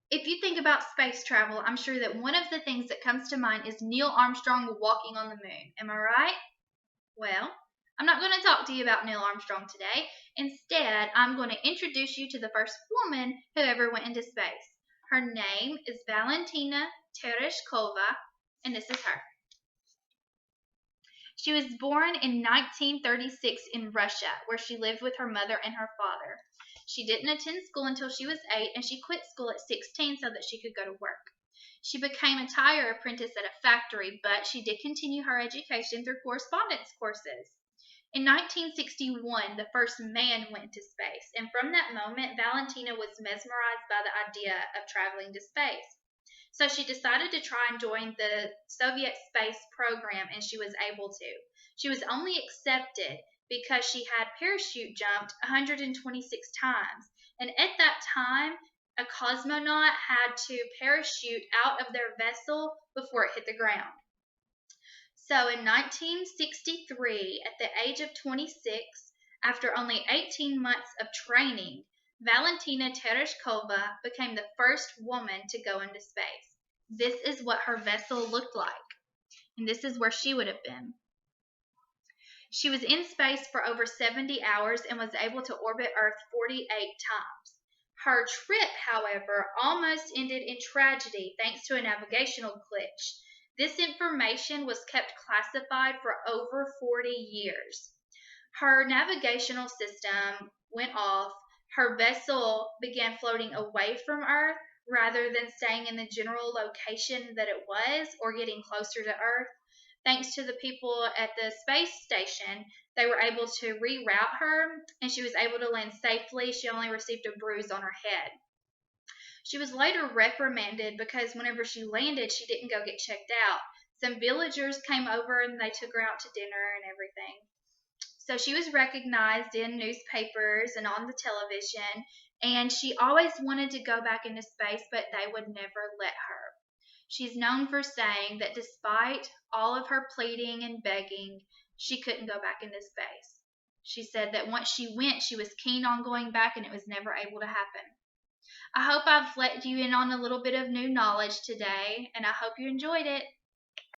If you think about space travel, I'm sure that one of the things that comes to mind is Neil Armstrong walking on the moon. Am I right? Well, I'm not going to talk to you about Neil Armstrong today. Instead, I'm going to introduce you to the first woman who ever went into space. Her name is Valentina Tereshkova, and this is her. She was born in 1936 in Russia, where she lived with her mother and her father. She didn't attend school until she was 8, and she quit school at 16 so that she could go to work. She became a tire apprentice at a factory, but she did continue her education through correspondence courses. In 1961, the first man went to space, and from that moment, Valentina was mesmerized by the idea of traveling to space. So she decided to try and join the Soviet space program, and she was able to. She was only accepted because she had parachute jumped 126 times. And at that time, a cosmonaut had to parachute out of their vessel before it hit the ground. So in 1963, at the age of 26, after only 18 months of training, Valentina Tereshkova became the first woman to go into space. This is what her vessel looked like, and this is where she would have been. She was in space for over 70 hours and was able to orbit Earth 48 times. Her trip, however, almost ended in tragedy thanks to a navigational glitch. This information was kept classified for over 40 years. Her navigational system went off. Her vessel began floating away from Earth rather than staying in the general location that it was or getting closer to Earth. Thanks to the people at the space station, they were able to reroute her and she was able to land safely. She only received a bruise on her head. She was later reprimanded because whenever she landed, she didn't go get checked out. Some villagers came over and they took her out to dinner and everything. So she was recognized in newspapers and on the television, and she always wanted to go back into space, but they would never let her. She's known for saying that despite all of her pleading and begging, she couldn't go back into space. She said that once she went, she was keen on going back and it was never able to happen. I hope I've let you in on a little bit of new knowledge today, and I hope you enjoyed it.